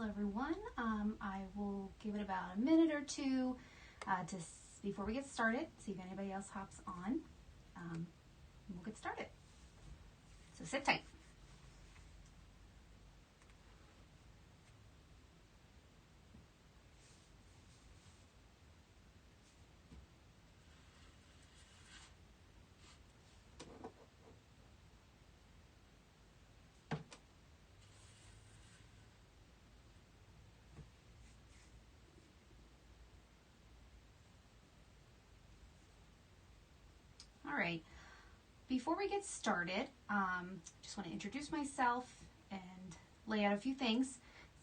everyone. I will give it about a minute or two before we get started, see if anybody else hops on. We'll get started. So sit tight. All right, before we get started, just want to introduce myself and lay out a few things.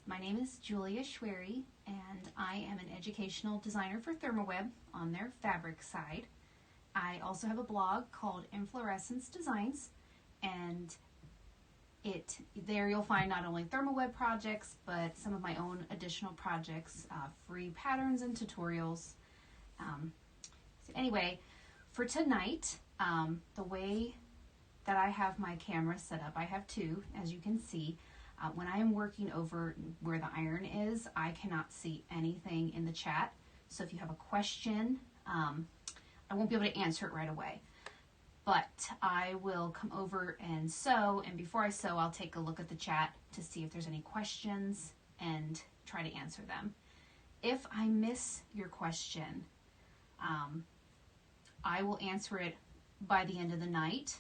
My name is Julia Schwery, and I am an educational designer for ThermOWeb on their fabric side. I also have a blog called Inflorescence Designs, and there you'll find not only ThermOWeb projects, but some of my own additional projects, free patterns and tutorials. So anyway, for tonight, the way that I have my camera set up, I have two, as you can see. When I am working over where the iron is, I cannot see anything in the chat. So if you have a question, I won't be able to answer it right away. But I will come over and sew, and before I sew, I'll take a look at the chat to see if there's any questions and try to answer them. If I miss your question, I will answer it by the end of the night.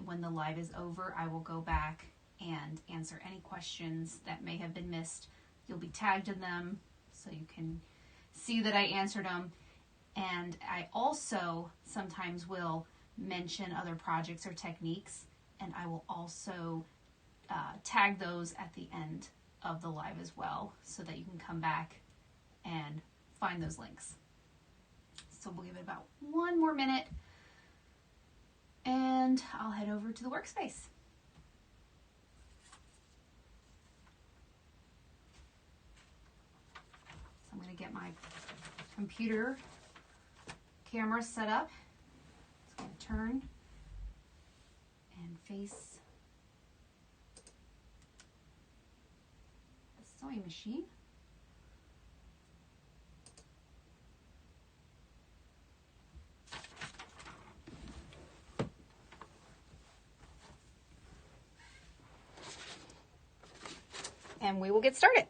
When the live is over, I will go back and answer any questions that may have been missed. You'll be tagged in them so you can see that I answered them. And I also sometimes will mention other projects or techniques, and I will also tag those at the end of the live as well so that you can come back and find those links. So we'll give it about one more minute and I'll head over to the workspace. So I'm going to get my computer camera set up. It's going to turn and face the sewing machine. And we will get started.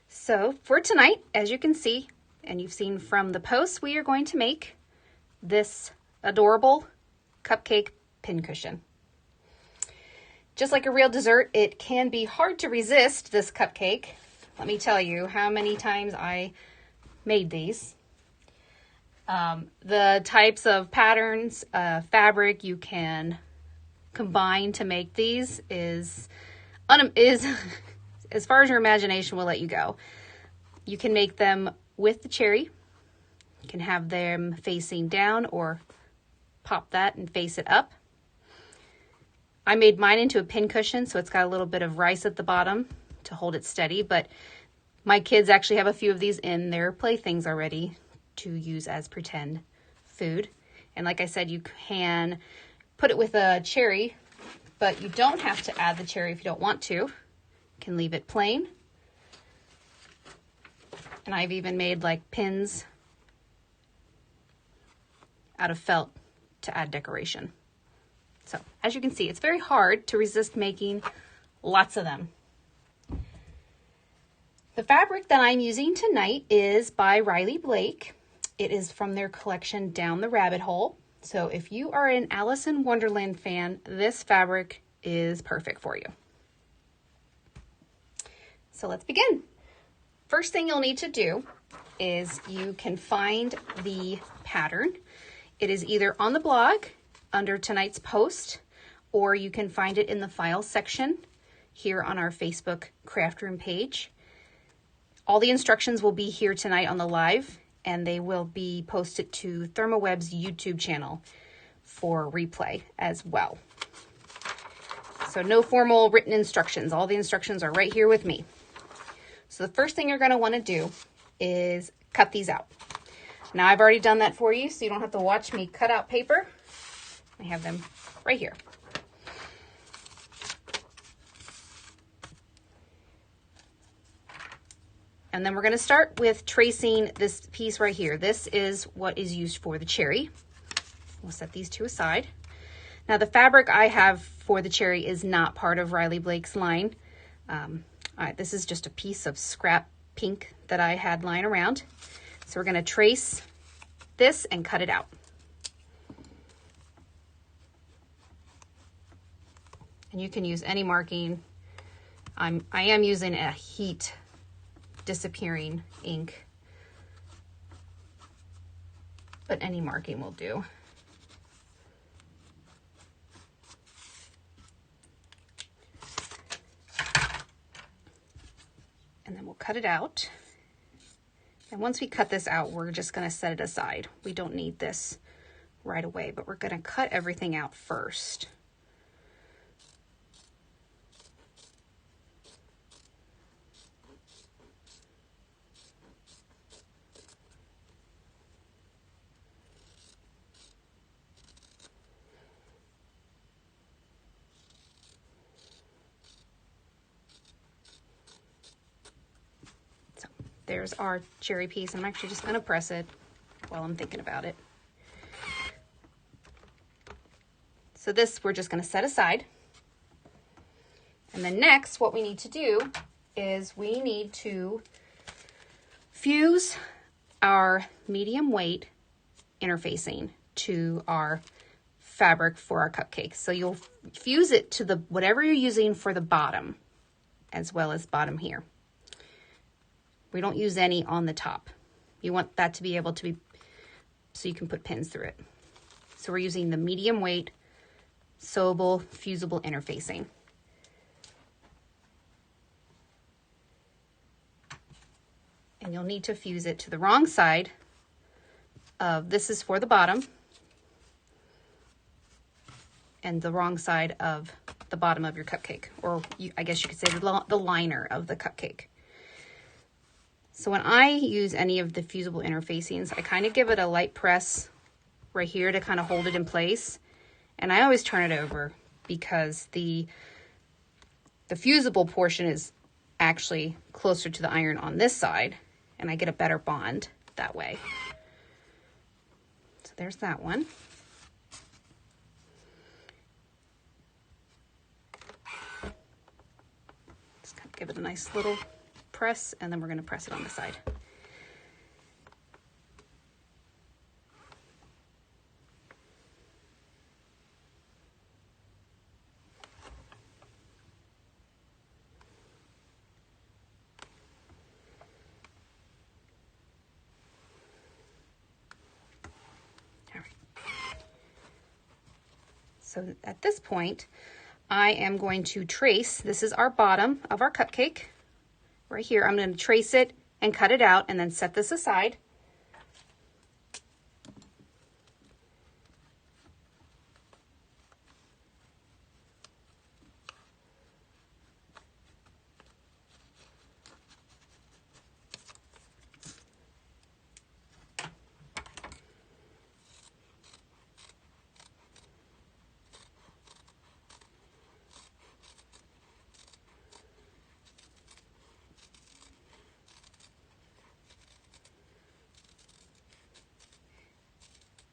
So for tonight, as you can see, and you've seen from the post, we are going to make this adorable cupcake pincushion. Just like a real dessert, it can be hard to resist this cupcake. Let me tell you how many times I made these. The types of patterns, fabric you can combine to make these is as far as your imagination will let you go. You can make them with the cherry. You can have them facing down or pop that and face it up. I made mine into a pincushion, so it's got a little bit of rice at the bottom to hold it steady, but my kids actually have a few of these in their playthings already to use as pretend food. And like I said, you can put it with a cherry, but you don't have to add the cherry if you don't want to. You can leave it plain. And I've even made like pins out of felt to add decoration. So as you can see, it's very hard to resist making lots of them. The fabric that I'm using tonight is by Riley Blake. It is from their collection Down the Rabbit Hole. So if you are an Alice in Wonderland fan, this fabric is perfect for you. So let's begin. First thing you'll need to do is you can find the pattern. It is either on the blog under tonight's post, or you can find it in the files section here on our Facebook craft room page. All the instructions will be here tonight on the live, and they will be posted to ThermOWeb's YouTube channel for replay as well. So no formal written instructions. All the instructions are right here with me. So the first thing you're going to want to do is cut these out. Now I've already done that for you, so you don't have to watch me cut out paper. I have them right here. And then we're gonna start with tracing this piece right here. This is what is used for the cherry. We'll set these two aside. Now the fabric I have for the cherry is not part of Riley Blake's line. This is just a piece of scrap pink that I had lying around. So we're gonna trace this and cut it out. And you can use any marking. I am using a heat disappearing ink, but any marking will do. And then we'll cut it out. And once we cut this out, we're just gonna set it aside. We don't need this right away, but we're gonna cut everything out first. There's our cherry piece. I'm actually just going to press it while I'm thinking about it. So this we're just going to set aside. And then next, what we need to do is we need to fuse our medium weight interfacing to our fabric for our cupcake. So you'll fuse it to the whatever you're using for the bottom, as well as bottom here. We don't use any on the top. You want that to be able to be, so you can put pins through it. So we're using the medium weight, sewable, fusible interfacing. And you'll need to fuse it to the wrong side of, this is for the bottom, and the wrong side of the bottom of your cupcake, or I guess you could say the liner of the cupcake. So when I use any of the fusible interfacings, I kind of give it a light press right here to kind of hold it in place. And I always turn it over because the fusible portion is actually closer to the iron on this side, and I get a better bond that way. So there's that one. Just kind of give it a nice little press, and then we're going to press it on the side. All right. So at this point, I am going to trace, this is our bottom of our cupcake. Right here, I'm going to trace it and cut it out and then set this aside.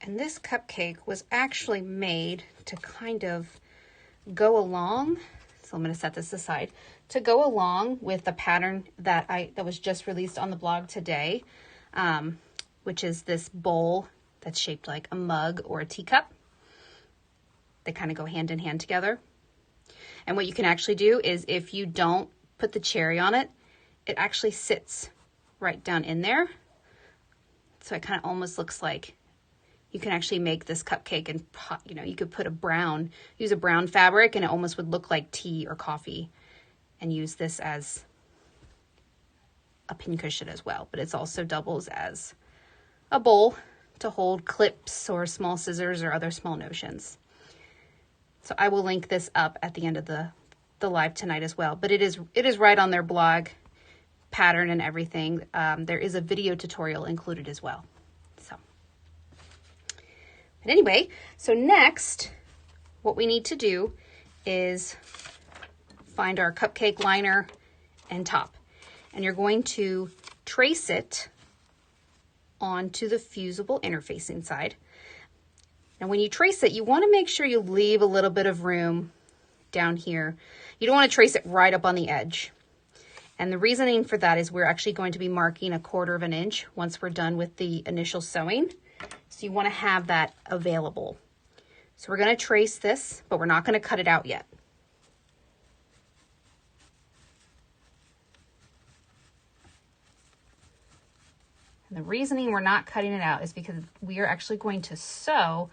And this cupcake was actually made to kind of go along, so I'm going to set this aside, to go along with the pattern that was just released on the blog today, which is this bowl that's shaped like a mug or a teacup. They kind of go hand in hand together. And what you can actually do is, if you don't put the cherry on it, it actually sits right down in there. So it kind of almost looks like you can actually make this cupcake, and you could put use a brown fabric, and it almost would look like tea or coffee, and use this as a pincushion as well. But it also doubles as a bowl to hold clips or small scissors or other small notions. So I will link this up at the end of the live tonight as well. But it is right on their blog, pattern and everything. There is a video tutorial included as well. But anyway, so next, what we need to do is find our cupcake liner and top. And you're going to trace it onto the fusible interfacing side. Now when you trace it, you want to make sure you leave a little bit of room down here. You don't want to trace it right up on the edge. And the reasoning for that is we're actually going to be marking 1/4 inch once we're done with the initial sewing. So you want to have that available. So we're going to trace this, but we're not going to cut it out yet. And the reasoning we're not cutting it out is because we are actually going to sew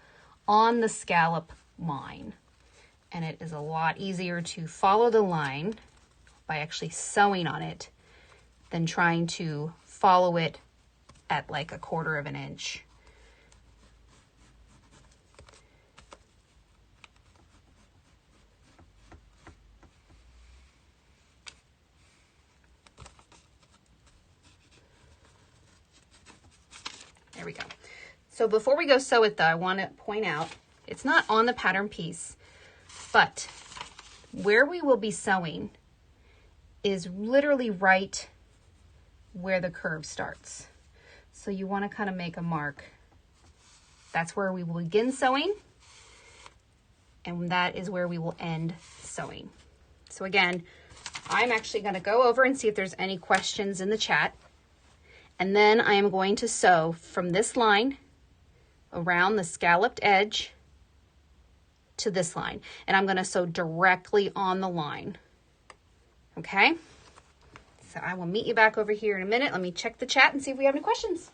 on the scallop line. And it is a lot easier to follow the line by actually sewing on it than trying to follow it at like 1/4 inch. There we go. So before we go sew it though, I want to point out, it's not on the pattern piece, but where we will be sewing is literally right where the curve starts. So you want to kind of make a mark. That's where we will begin sewing, and that is where we will end sewing. So again, I'm actually going to go over and see if there's any questions in the chat. And then I am going to sew from this line around the scalloped edge to this line. And I'm going to sew directly on the line. Okay? So I will meet you back over here in a minute. Let me check the chat and see if we have any questions.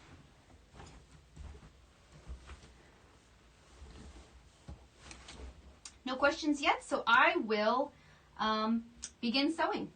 No questions yet, so I will begin sewing.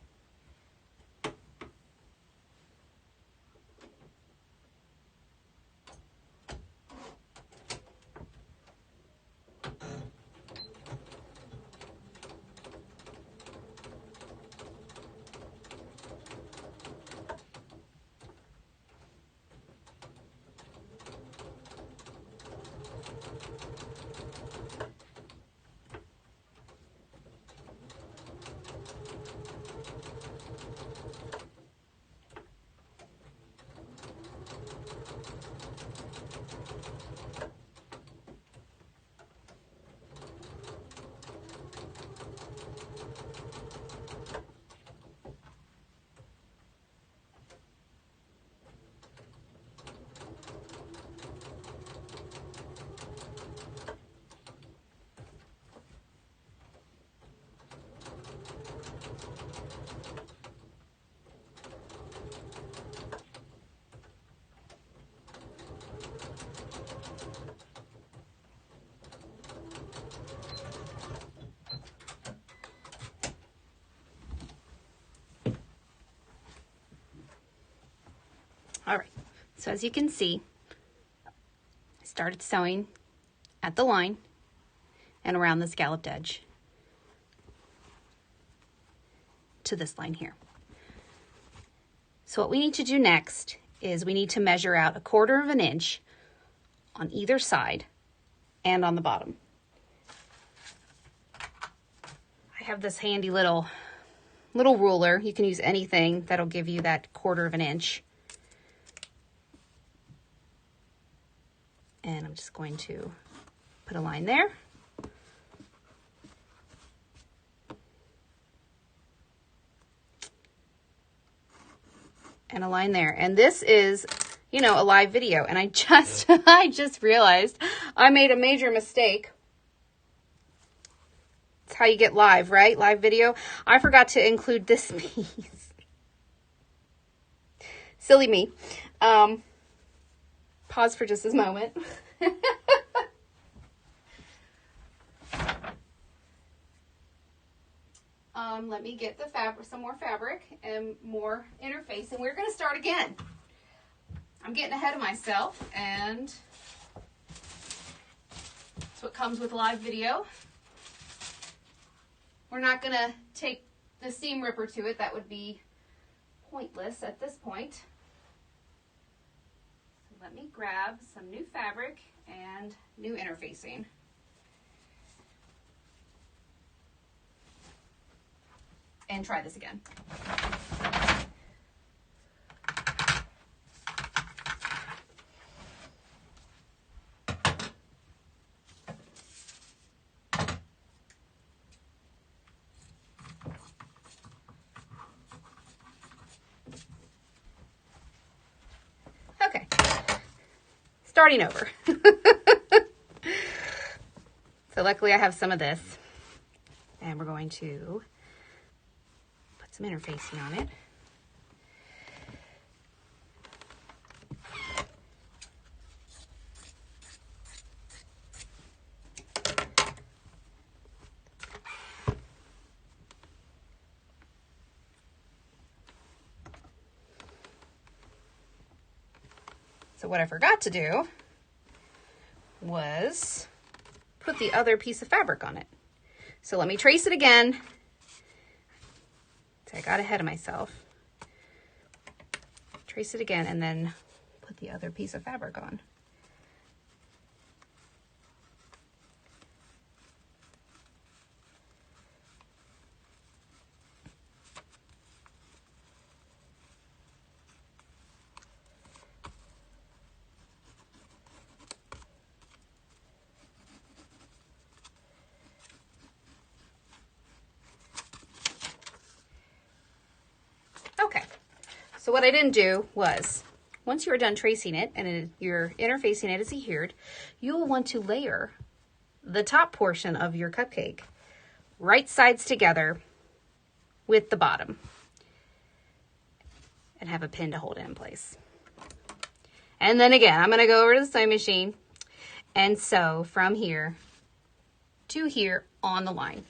All right, so as you can see, I started sewing at the line and around the scalloped edge to this line here. So what we need to do next is we need to measure out 1/4 inch on either side and on the bottom. I have this handy little ruler. You can use anything that'll give you that 1/4 inch. And I'm just going to put a line there. And a line there. And this is, you know, a live video. And I just realized I made a major mistake. It's how you get live, right? Live video. I forgot to include this piece. Silly me. Pause for just this moment. Let me get the fabric, some more fabric and more interface, and we're going to start again. I'm getting ahead of myself, and that's what comes with live video. We're not going to take the seam ripper to it. That would be pointless at this point. Let me grab some new fabric and new interfacing. And try this again. starting over. So luckily I have some of this, and we're going to put some interfacing on it. So what I forgot to do was put the other piece of fabric on it. So let me trace it again. So I got ahead of myself. Trace it again and then put the other piece of fabric on. Okay, so what I didn't do was, once you are done tracing it and you're interfacing it as adhered, you will want to layer the top portion of your cupcake right sides together with the bottom and have a pin to hold it in place. And then again, I'm going to go over to the sewing machine and sew from here to here on the line.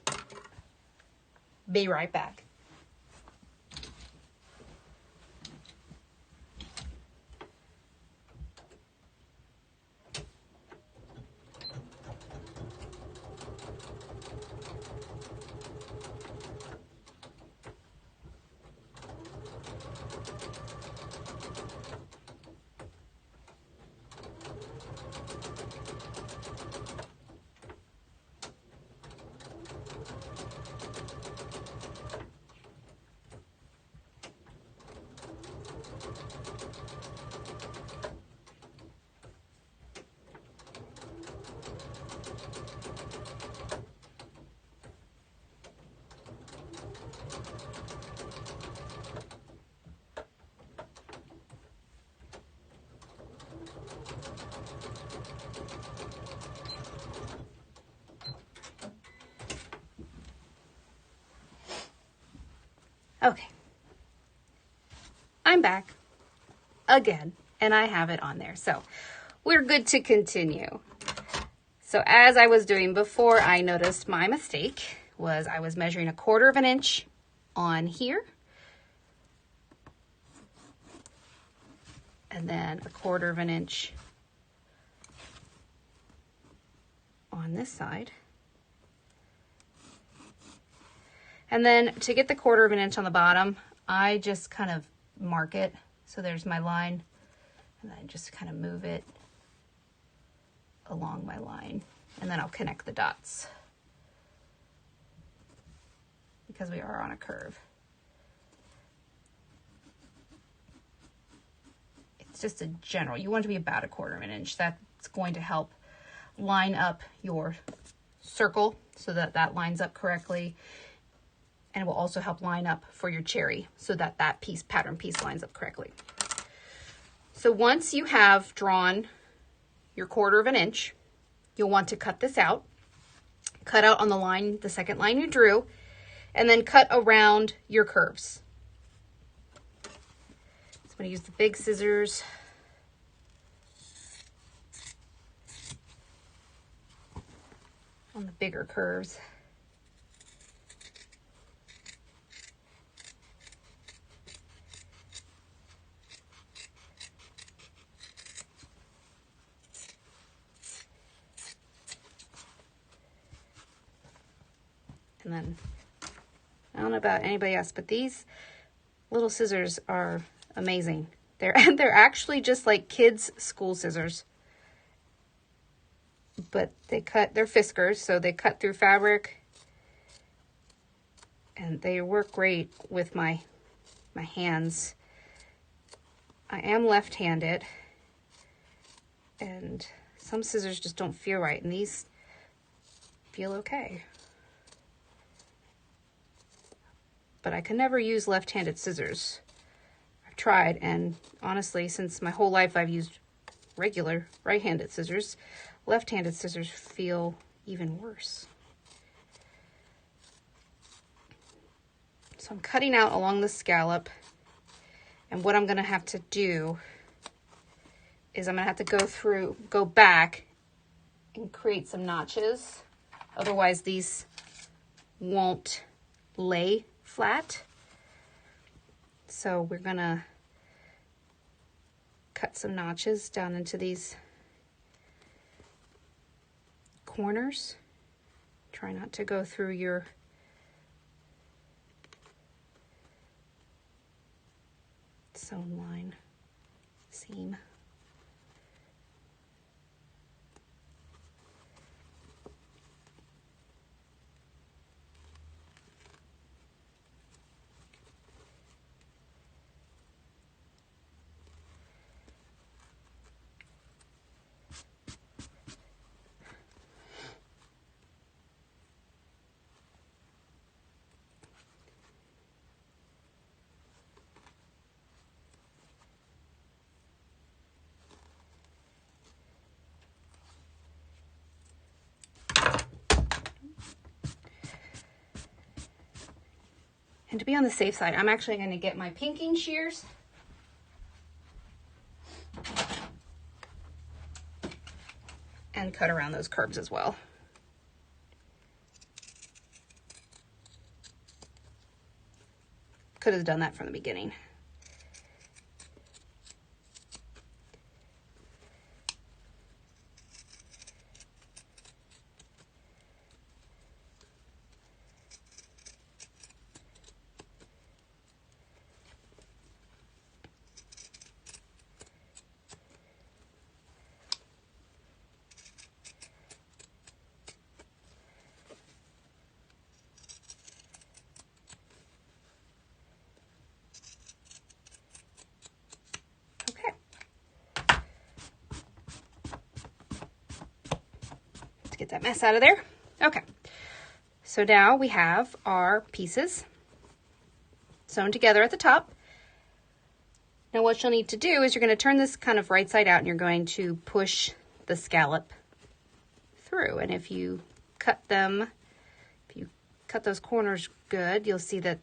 Be right back. Okay, I'm back again, and I have it on there. So we're good to continue. So as I was doing before, I noticed my mistake was I was measuring 1/4 of an inch on here, and then 1/4 of an inch on this side. And then to get the 1/4 of an inch on the bottom, I just kind of mark it. So there's my line, and then just kind of move it along my line. And then I'll connect the dots because we are on a curve. It's just a general, you want it to be about 1/4 of an inch. That's going to help line up your circle so that that lines up correctly. And it will also help line up for your cherry so that that piece, pattern piece, lines up correctly. So once you have drawn your 1/4 of an inch, you'll want to cut this out. Cut out on the line, the second line you drew, and then cut around your curves. So I'm going to use the big scissors. On the bigger curves. And then, I don't know about anybody else, but these little scissors are amazing. They're actually just like kids' school scissors. But they're Fiskars, so they cut through fabric. And they work great with my hands. I am left-handed. And some scissors just don't feel right, and these feel okay. But I can never use left-handed scissors. I've tried, and honestly, since my whole life I've used regular right-handed scissors. Left-handed scissors feel even worse. So I'm cutting out along the scallop, and what I'm going to have to do is I'm going to have to go back and create some notches. Otherwise these won't lay flat. So we're going to cut some notches down into these corners. Try not to go through your sewn line seam. And to be on the safe side, I'm actually going to get my pinking shears and cut around those curves as well. Could have done that from the beginning. Get that mess out of there. Okay, so now we have our pieces sewn together at the top. Now what you'll need to do is you're going to turn this kind of right side out and you're going to push the scallop through. And if you cut those corners good, you'll see that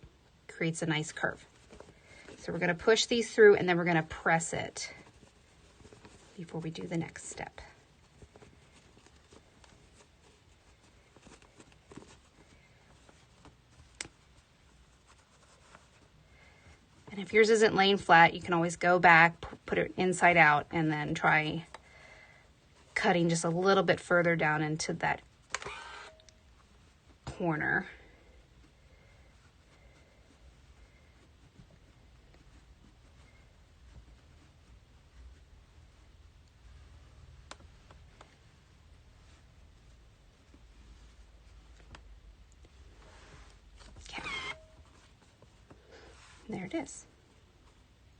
creates a nice curve. So we're going to push these through and then we're going to press it before we do the next step. And if yours isn't laying flat, you can always go back, put it inside out, and then try cutting just a little bit further down into that corner. There it is.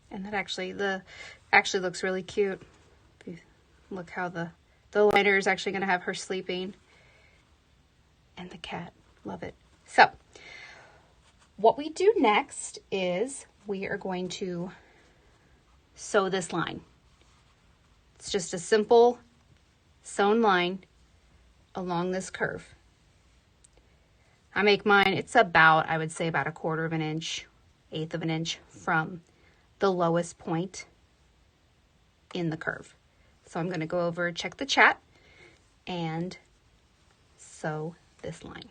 And that actually looks really cute. If you look how the liner is actually going to have her sleeping. And the cat. Love it. So, what we do next is we are going to sew this line. It's just a simple sewn line along this curve. I make mine, it's about, I would say about 1/4 of an inch, 1/8 of an inch from the lowest point in the curve. So I'm going to go over, check the chat, and sew this line.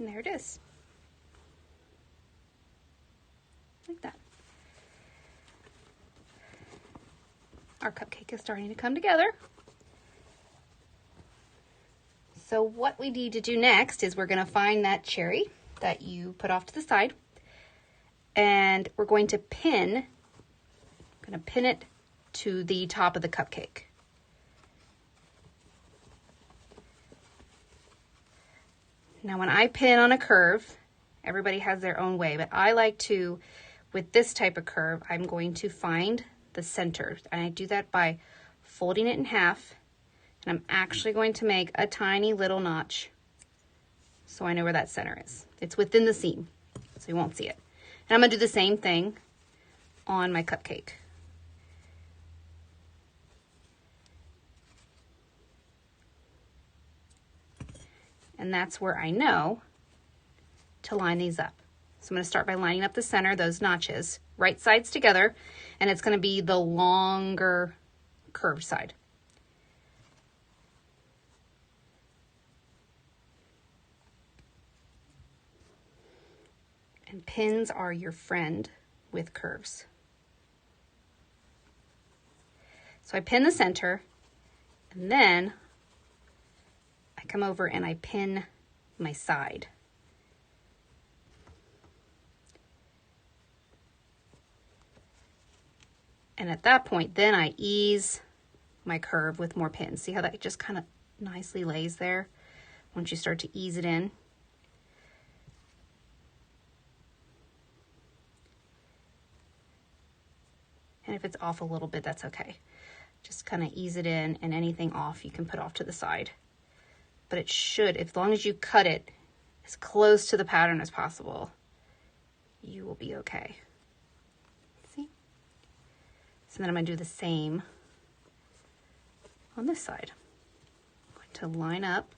And there it is. Like that. Our cupcake is starting to come together. So what we need to do next is we're going to find that cherry that you put off to the side, and we're going to pin it to the top of the cupcake. Now when I pin on a curve, everybody has their own way, but I like to, with this type of curve, I'm going to find the center, and I do that by folding it in half, and I'm actually going to make a tiny little notch so I know where that center is. It's within the seam, so you won't see it. And I'm going to do the same thing on my cupcake. And that's where I know to line these up. So I'm going to start by lining up the center, those notches, right sides together, and it's going to be the longer curved side. And pins are your friend with curves. So I pin the center, and then I come over and I pin my side. And at that point, then I ease my curve with more pins. See how that just kind of nicely lays there once you start to ease it in? And if it's off a little bit, that's okay. Just kind of ease it in, and anything off you can put off to the side. But it should, as long as you cut it as close to the pattern as possible, you will be okay. See? So then I'm going to do the same on this side. I'm going to line up.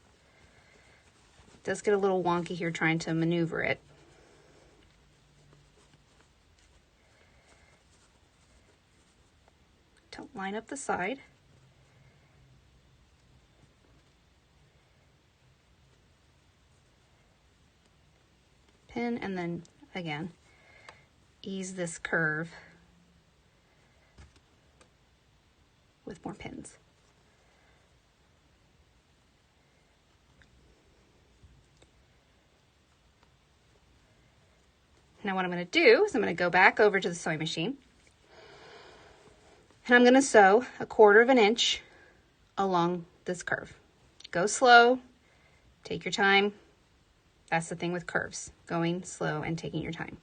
It does get a little wonky here trying to maneuver it. To line up the side. Pin, and then again, ease this curve with more pins. Now what I'm going to do is I'm going to go back over to the sewing machine, and I'm going to sew 1/4 inch along this curve. Go slow, take your time. That's the thing with curves, going slow and taking your time.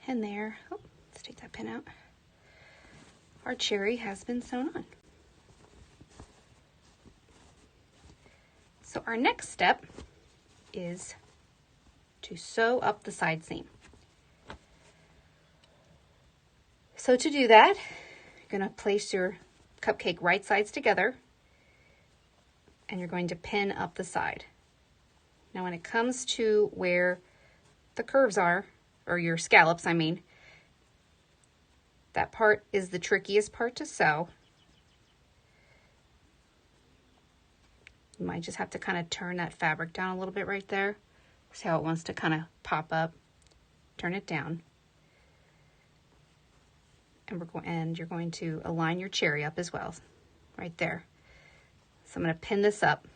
And there, oh, let's take that pin out. Our cherry has been sewn on. So our next step is to sew up the side seam. So to do that, you're going to place your cupcake right sides together, and you're going to pin up the side. Now when it comes to where the curves are, or your scallops, I mean, that part is the trickiest part to sew. You might just have to kind of turn that fabric down a little bit right there. See how it wants to kind of pop up. Turn it down. And you're going to align your cherry up as well, right there. So I'm going to pin this up.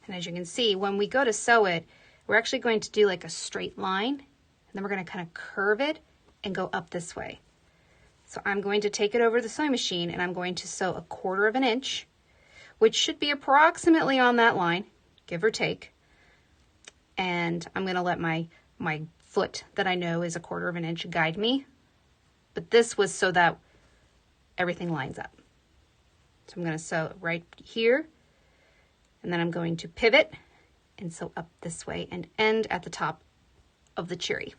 And as you can see, when we go to sew it, we're actually going to do like a straight line, and then we're going to kind of curve it and go up this way. So I'm going to take it over the sewing machine and I'm going to sew 1/4 of an inch, which should be approximately on that line, give or take. And I'm going to let my foot that I know is 1/4 of an inch guide me. But this was so that everything lines up. So I'm going to sew right here. And then I'm going to pivot and sew up this way and end at the top of the cherry.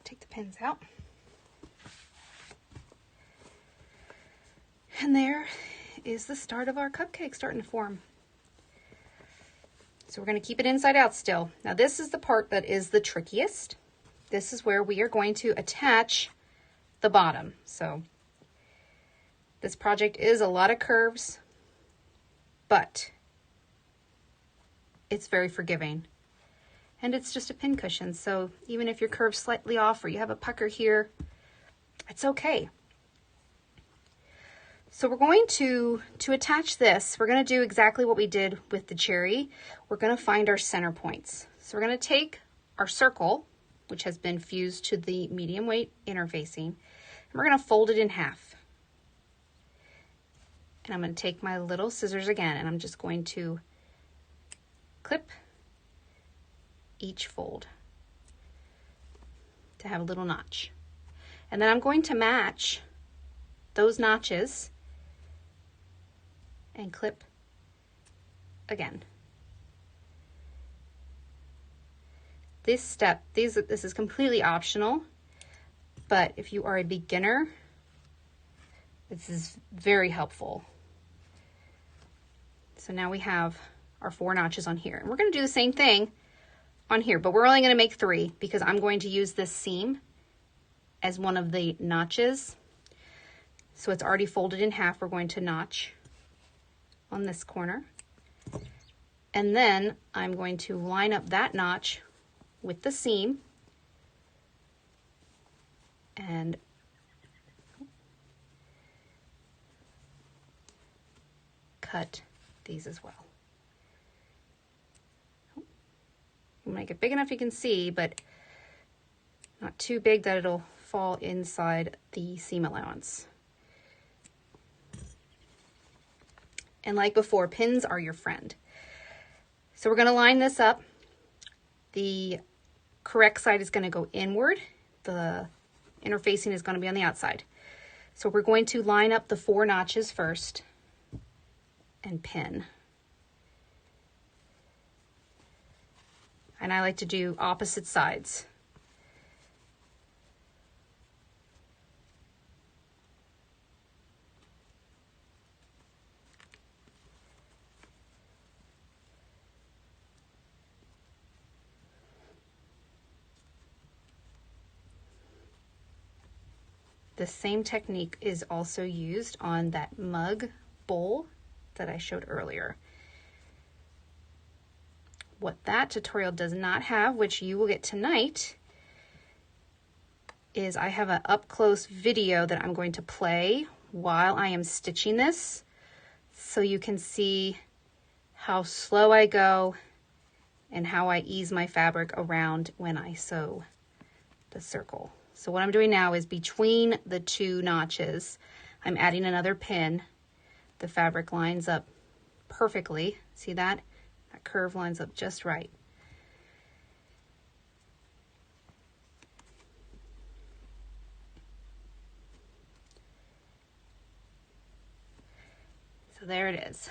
Take the pins out. And there is the start of our cupcake starting to form. So we're going to keep it inside out still. Now this is the part that is the trickiest. This is where we are going to attach the bottom. So this project is a lot of curves, but it's very forgiving. And it's just a pincushion, so even if your curve's slightly off or you have a pucker here, it's okay. So we're going to attach this, we're going to do exactly what we did with the cherry. We're going to find our center points. So we're going to take our circle, which has been fused to the medium weight interfacing, and we're going to fold it in half. And I'm going to take my little scissors again, and I'm just going to clip each fold to have a little notch. And then I'm going to match those notches and clip again. This step, this is completely optional, but if you are a beginner, this is very helpful. So now we have our 4 notches on here. And we're going to do the same thing on here, but we're only going to make 3 because I'm going to use this seam as one of the notches. So it's already folded in half. We're going to notch on this corner. And then I'm going to line up that notch with the seam and cut these as well. We'll make it big enough you can see, but not too big that it'll fall inside the seam allowance. And like before, pins are your friend. So we're going to line this up. The correct side is going to go inward. The interfacing is going to be on the outside. So we're going to line up the 4 notches first and pin. And I like to do opposite sides. the same technique is also used on that mug bowl that I showed earlier. What that tutorial does not have, which you will get tonight, is I have an up-close video that I'm going to play while I am stitching this, so you can see how slow I go and how I ease my fabric around when I sew the circle. So what I'm doing now is between the two notches, I'm adding another pin. The fabric lines up perfectly. See that? That curve lines up just right. So there it is,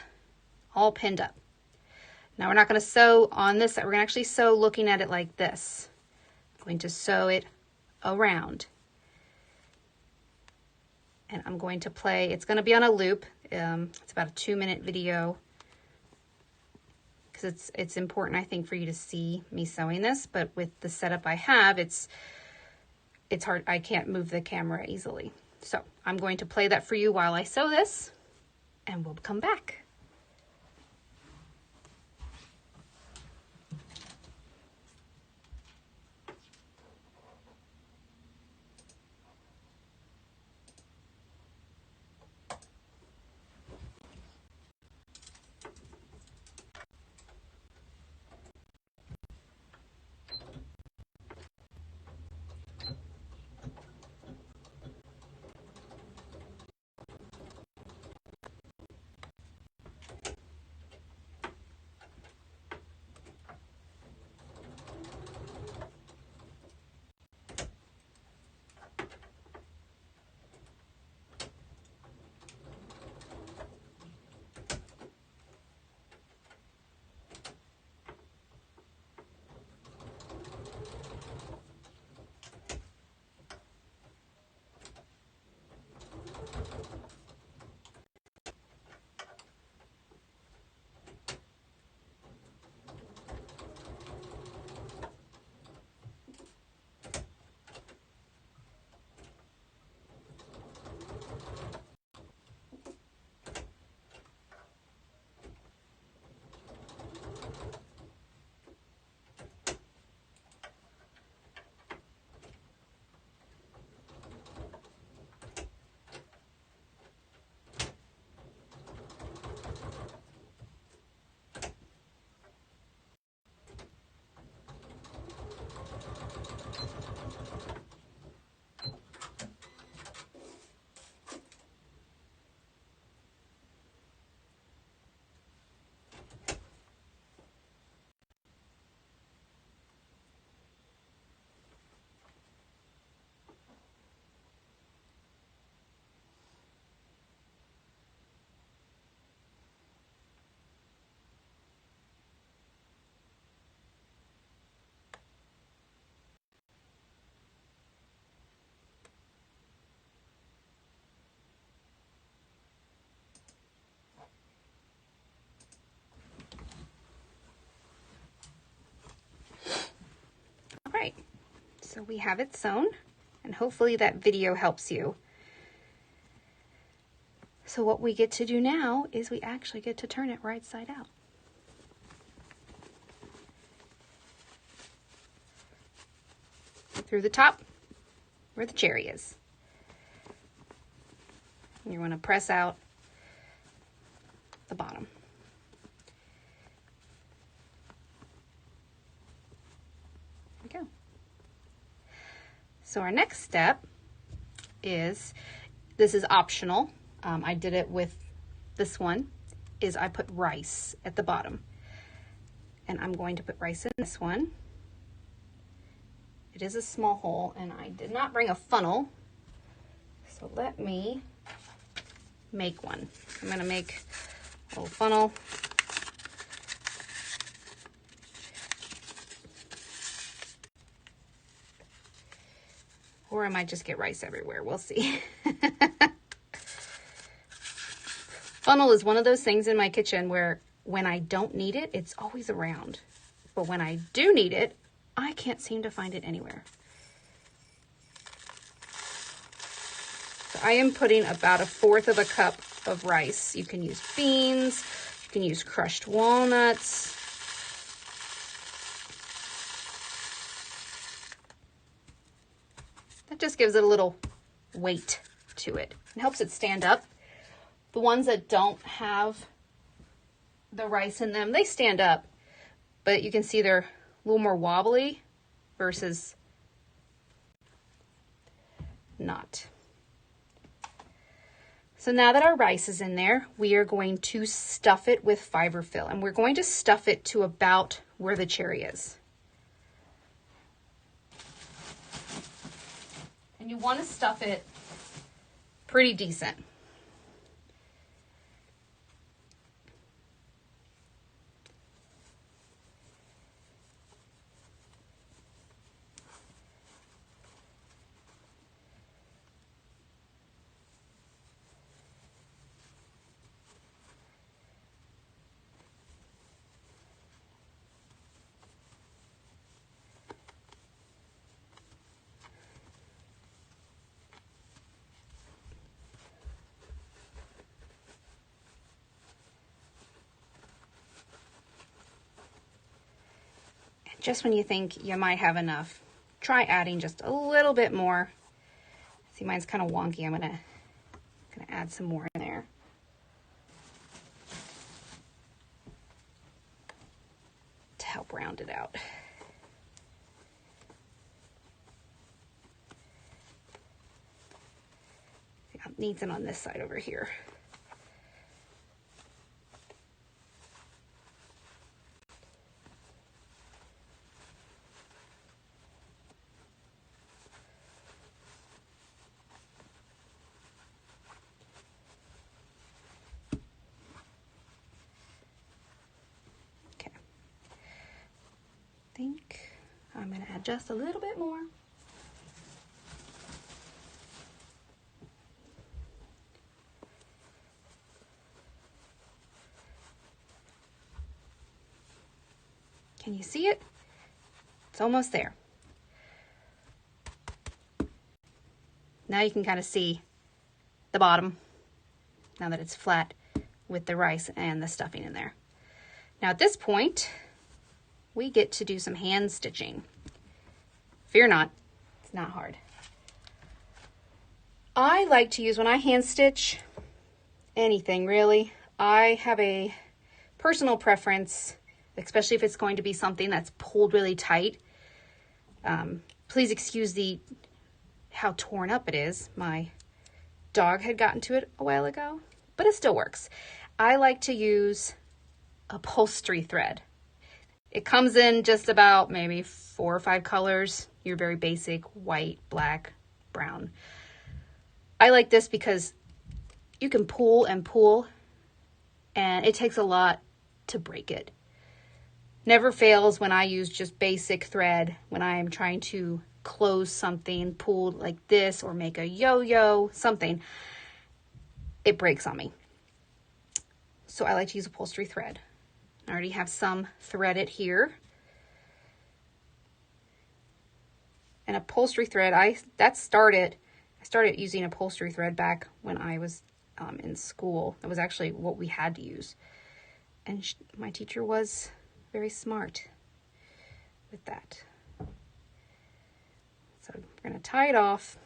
all pinned up. Now we're not going to sew on this side. We're going to actually sew looking at it like this. I'm going to sew it around. And I'm going to play, it's going to be on a loop. It's about a 2-minute video because it's important, I think, for you to see me sewing this. But with the setup I have, it's hard. I can't move the camera easily. So I'm going to play that for you while I sew this, and we'll come back. Right, so we have it sewn, and hopefully that video helps you. So what we get to do now is we actually get to turn it right side out. Through the top where the cherry is. And you want to press out the bottom. Go. So our next step is, this is optional. I did it with this one, is I put rice at the bottom. And I'm going to put rice in this one. It is a small hole, and I did not bring a funnel. So let me make one. I'm going to make a little funnel. Or I might just get rice everywhere. We'll see. Funnel is one of those things in my kitchen where when I don't need it, it's always around. But when I do need it, I can't seem to find it anywhere. I am putting about 1/4 of a cup of rice. You can use beans, you can use crushed walnuts. That just gives it a little weight to it. It helps it stand up. The ones that don't have the rice in them, they stand up, but you can see they're a little more wobbly versus not. So now that our rice is in there, we are going to stuff it with fiber fill, and we're going to stuff it to about where the cherry is. And you want to stuff it pretty decent. Just when you think you might have enough, try adding just a little bit more. See, mine's kind of wonky. I'm gonna add some more in there. To help round it out. It needs it on this side over here. I think I'm going to add just a little bit more. Can you see it? It's almost there. Now you can kind of see the bottom, now that it's flat with the rice and the stuffing in there. Now at this point, we get to do some hand stitching. Fear not, it's not hard. I like to use, when I hand stitch anything really, I have a personal preference, especially if it's going to be something that's pulled really tight. Please excuse how torn up it is. My dog had gotten to it a while ago, but it still works. I like to use upholstery thread. It comes in just about maybe 4 or 5 colors. Your very basic white, black, brown. I like this because you can pull and pull, and it takes a lot to break it. Never fails when I use just basic thread when I am trying to close something, pull like this, or make a yo-yo, something. It breaks on me. So I like to use upholstery thread. I already have some threaded here. And upholstery thread, I started using upholstery thread back when I was in school. That was actually what we had to use. And my teacher was very smart with that. So we're going to tie it off,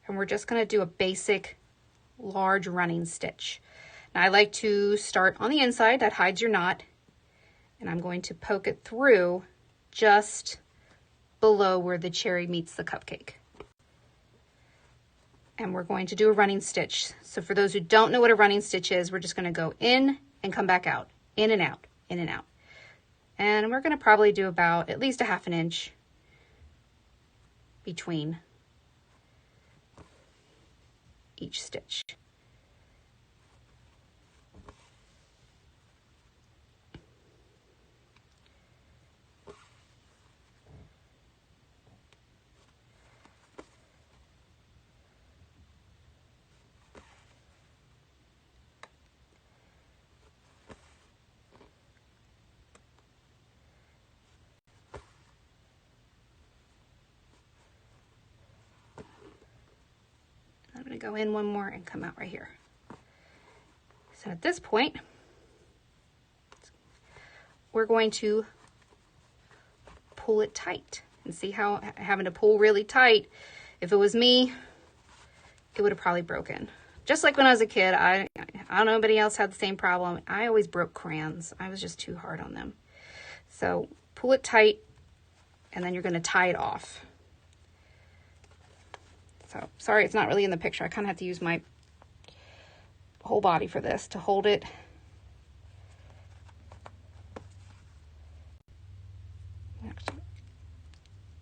and we're just going to do a basic large running stitch. Now I like to start on the inside, that hides your knot, and I'm going to poke it through just below where the cherry meets the cupcake. And we're going to do a running stitch. So for those who don't know what a running stitch is, we're just going to go in and come back out, in and out, in and out. And we're going to probably do about at least a 1/2 inch between each stitch. gonna go in one more and come out right here. So at this point, we're going to pull it tight. And see how having to pull really tight, if it was me, it would have probably broken. Just like when I was a kid, I don't know if anybody else had the same problem. I always broke crayons. I was just too hard on them. So pull it tight, and then you're going to tie it off. So sorry, it's not really in the picture. I kind of have to use my whole body for this to hold it.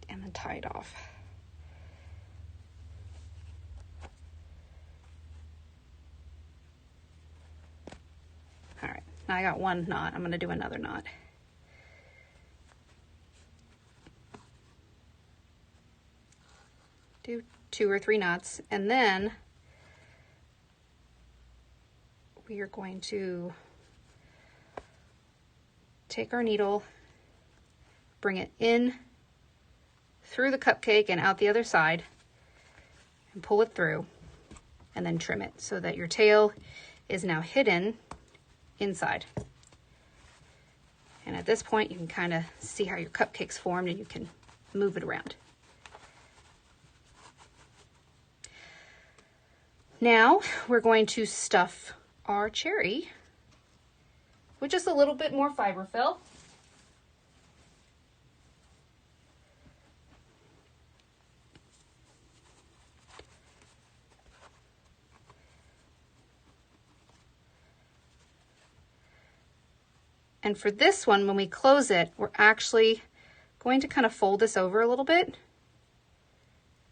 And then tie it off. All right, now I got one knot. I'm going to do another knot. Do 2 or 3 knots, and then we are going to take our needle, bring it in through the cupcake and out the other side, and pull it through, and then trim it so that your tail is now hidden inside. And at this point, you can kind of see how your cupcake's formed, and you can move it around. Now we're going to stuff our cherry with just a little bit more fiberfill. And for this one, when we close it, we're actually going to kind of fold this over a little bit.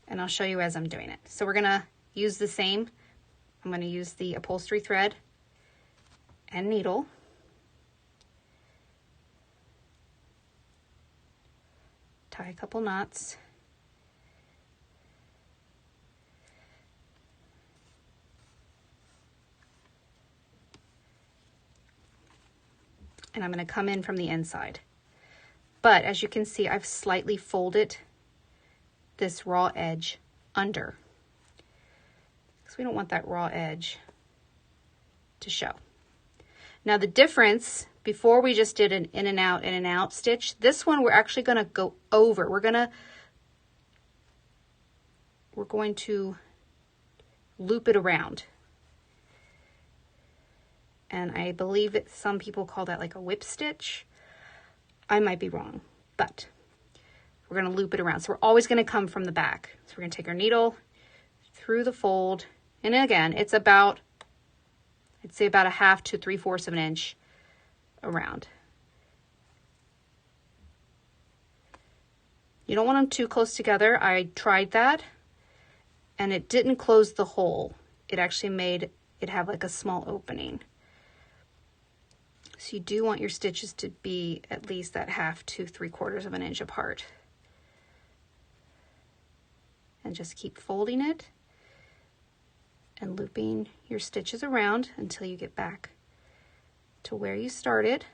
And I'll show you as I'm doing it. So we're gonna use the same. I'm gonna use the upholstery thread and needle. Tie a couple knots. And I'm going to come in from the inside. But as you can see, I've slightly folded this raw edge under, because we don't want that raw edge to show. Now the difference, before we just did an in and out stitch, this one we're actually going to go over. We're going to loop it around. And I believe that some people call that like a whip stitch. I might be wrong, but we're going to loop it around. So we're always going to come from the back. So we're going to take our needle through the fold. And again, it's about, I'd say about 1/2 to 3/4 of an inch around. You don't want them too close together. I tried that and it didn't close the hole. It actually made it have like a small opening. So you do want your stitches to be at least that 1/2 to 3/4 of an inch apart. And just keep folding it and looping your stitches around until you get back to where you started.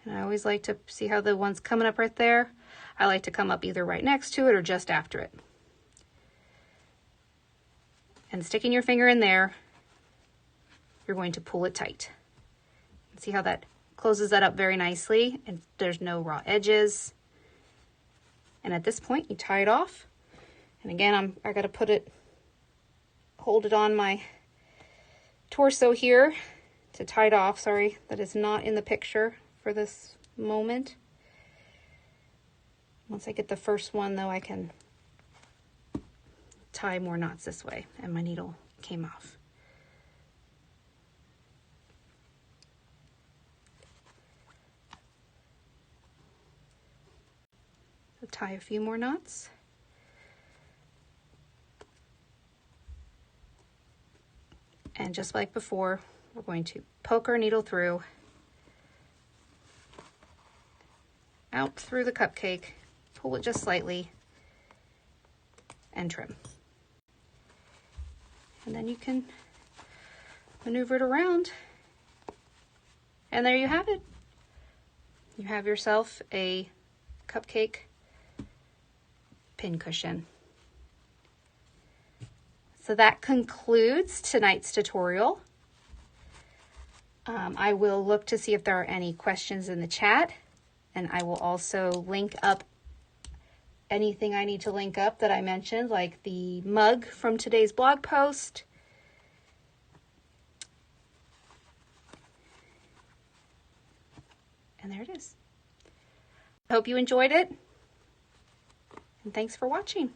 And I always like to see how the one's coming up right there. I like to come up either right next to it or just after it. And sticking your finger in there, you're going to pull it tight. See how that closes that up very nicely, and there's no raw edges. And at this point, you tie it off. And again, I got to hold it on my torso here to tie it off. Sorry, that is not in the picture for this moment. Once I get the first one though, I can tie more knots this way, and my needle came off. So tie a few more knots. And just like before, we're going to poke our needle through, out through the cupcake, pull it just slightly, and trim. And then you can maneuver it around. And there you have it. You have yourself a cupcake pincushion. So that concludes tonight's tutorial. I will look to see if there are any questions in the chat, and I will also link up anything I need to link up that I mentioned, like the mug from today's blog post. And there it is. I hope you enjoyed it, and thanks for watching.